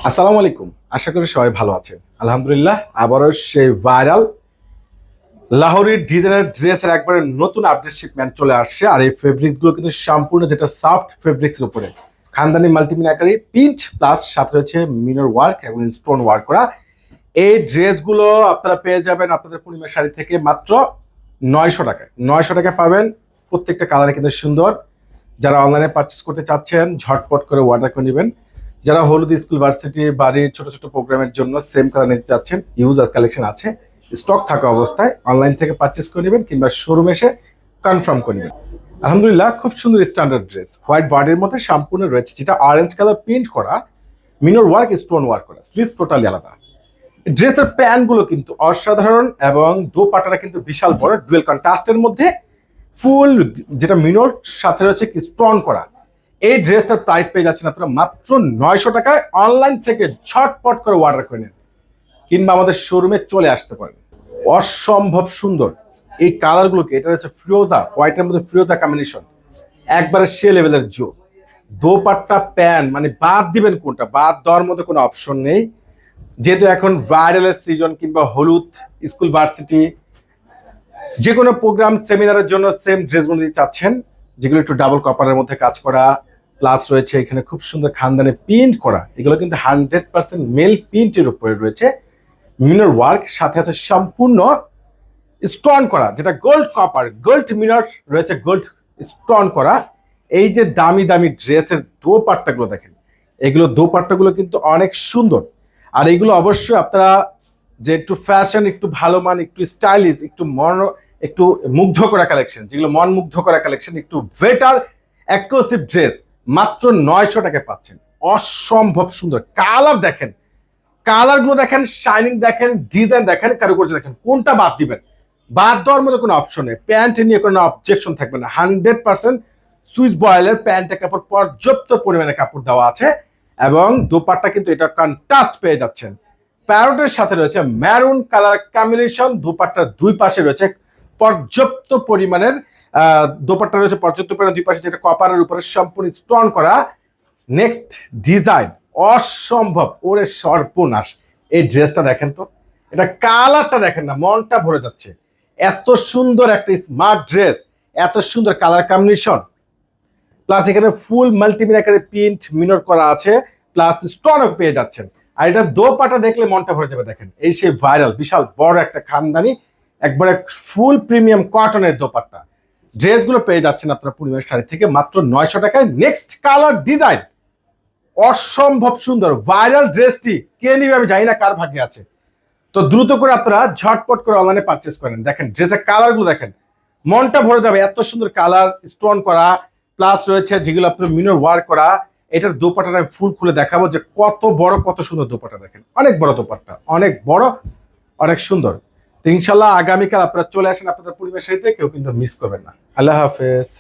আসসালামু আলাইকুম। আশা করি সবাই ভালো আছেন। আলহামদুলিল্লাহ আবারও সেই ভাইরাল লাহোরি ডিজাইনার ড্রেসের একবারে নতুন আপডেট শিপমেন্ট চলে আসছে। আর এই ফেব্রিক্স গুলো কিন্তু সম্পূর্ণ যেটা সফট ফেব্রিক্স এর উপরে খানদানি মাল্টিমিনাকারি প্রিন্ট প্লাস সাথে রয়েছে মিনর ওয়ার্ক এবং স্টোন ওয়ার্ক করা। এই ড্রেসগুলো আপনারা পেয়ে যাবেন আপনাদের পূর্ণিমা শাড়ি থেকে মাত্র 900 টাকায়। 900 টাকায় পাবেন। প্রত্যেকটা কালারে কিন্তু সুন্দর। যারা অনলাইনে পারচেস করতে চাচ্ছেন ঝটপট করে অর্ডার করে নেবেন। যারা হলুদ স্কুল ভার্সিটি বাড়ির ছোট ছোট প্রোগ্রামের জন্য সেম কালার নিতে চাচ্ছেন, ইউজ আর কালেকশন আছে, স্টক থাকা অবস্থায় অনলাইন থেকে পারচেস করে নেবেন কিংবা শোরুমে এসে কনফার্ম করে নেবেন। আলহামদুলিল্লাহ খুব সুন্দর স্ট্যান্ডার্ড ড্রেস, হোয়াইট বডির মধ্যে সম্পূর্ণ রয়েছে, যেটা অরেঞ্জ কালার প্রিন্ট করা, মিনর ওয়ার্ক স্টোন ওয়ার্ক করা, স্লিভস টোটালি আলাদা। ড্রেসের প্যান্ট গুলো কিন্তু অসাধারণ এবং দোপাট্টাটা কিন্তু বিশাল বড় ডুয়েল কন্ট্রাস্টের মধ্যে ফুল, যেটা মিনর সাথে রয়েছে স্টোন করা। এই ড্রেসটার প্রাইস পেয়ে যাচ্ছেন আপনারা মাত্র 900 টাকায়। অনলাইন থেকে ঝটপট করে অর্ডার করে নেন কিংবা আমাদের শোরুমে চলে আসতে পারেন। অসম্ভব সুন্দর এই কালারগুলোকে, এটা হচ্ছে ফিরোজা হোয়াইটের মধ্যে ফিরোজা কম্বিনেশন, একবারে সে লেভেলের জোস। দোপাট্টা প্যান্ট মানে বাদ দিবেন কোনটা, বাদ দেওয়ার মধ্যে কোনো অপশন নেই। যেহেতু এখন ভাইরালের সিজন কিংবা হলুদ স্কুল ভার্সিটি যে কোনো প্রোগ্রাম সেমিনারের জন্য সেম ড্রেসগুলো নিতে চাচ্ছেন, যেগুলো একটু ডাবল কপারের মধ্যে কাজ করা, প্লাস রয়েছে এখানে খুব সুন্দর খানদানে প্রিন্ট করা, এগুলো কিন্তু 100% মেল প্রিন্টের উপরে রয়েছে মিনর ওয়ার্ক, সাথে আছে সম্পূর্ণ স্টোন করা, যেটা গোল্ড কপার গোল্ড মিনর রয়েছে, গোল্ড স্টোন করা। এই যে দামি দামি ড্রেসের দোপাট্টাগুলো দেখেন, এগুলো দোপাট্টাগুলো কিন্তু অনেক সুন্দর। আর এগুলো অবশ্যই আপনারা যে একটু ফ্যাশন, একটু ভালো মান, একটু স্টাইলিশ, একটু মন, একটু মুগ্ধ করা কালেকশন, যেগুলো মন মুগ্ধ করা কালেকশন, একটু বেটার এক্সক্লুসিভ ড্রেস মাত্র 900 টাকায় পাচ্ছেন। অসম্ভব সুন্দর কালার দেখেন, কালারগুলো দেখেন, শাইনিং দেখেন, ডিজাইন দেখেন, কারুকার্য দেখেন, কোনটা বাদ দিবেন? বাদ দেওয়ার মধ্যে কোনো অপশন নেই। প্যান্ট নিয়ে কোনো অবজেকশন থাকবে না। 100% সুইস বয়েলের প্যান্টের কাপড় পর্যাপ্ত পরিমাণে কাপড় দেওয়া আছে এবং দোপাট্টা কিন্তু এটা কন্ট্রাস্ট পেয়ে যাচ্ছেন। প্যারোটের সাথে রয়েছে ম্যারুন কালার কম্বিনেশন, দোপাট্টার দুই পাশে রয়েছে পর্যাপ্ত পরিমাণের দোপাট্টা রয়েছে পর্যাপ্ত পরিমাণে দুই পাশে, যেটা কপারের উপরে সম্পূর্ণ স্টোন করা। নেক্সট ডিজাইন অসম্ভব, ওরে সর্বনাশ। এই ড্রেসটা দেখেন তো, এটা কালারটা দেখেন না, মনটা ভরে যাচ্ছে। এত সুন্দর একটা স্মার্ট ড্রেস, এত সুন্দর কালার কম্বিনেশন, প্লাস এখানে ফুল মাল্টিমিনার প্রিন্ট মিনর করা আছে, প্লাস স্টোনও পেয়ে যাচ্ছেন। আর এটা দোপাট্টা দেখলে মনটা ভরে যাবে। দেখেন এই সেই ভাইরাল বিশাল বড় একটা খানদানি একবারে ফুল প্রিমিয়াম কটনের দোপাট্টা। ড্রেসগুলো পেয়ে যাচ্ছেন আপনারা পূর্ণিমার শাড়ি থেকে মাত্র 900 টাকায়। নেক্সট কালার ডিজাইন অসম্ভব সুন্দর, ভাইরাল ড্রেসটি কে নিবে আমি জানি না, কার ভাগ্যে আছে। তো দ্রুত করে আপনারা ঝটপট করে অনলাইনে পারচেস করেন। দেখেন ড্রেসের কালারগুলো দেখেন, মনটা ভরে যাবে। এত সুন্দর কালার স্টোন করা, প্লাস রয়েছে যেগুলো আপনার মিনর ওয়ার্ক করা। এটার দোপাট্টাটা আমি ফুল খুলে দেখাবো যে কত বড়, কত সুন্দর দোপাট্টা। দেখেন অনেক বড় দোপাট্টা, অনেক বড়, অনেক সুন্দর। তো ইনশাল্লাহ আগামীকাল আপনারা চলে আসেন আপনাদের পরিবেশ সাথে, কেউ কিন্তু মিস করবেন না। আল্লাহ হাফেজ।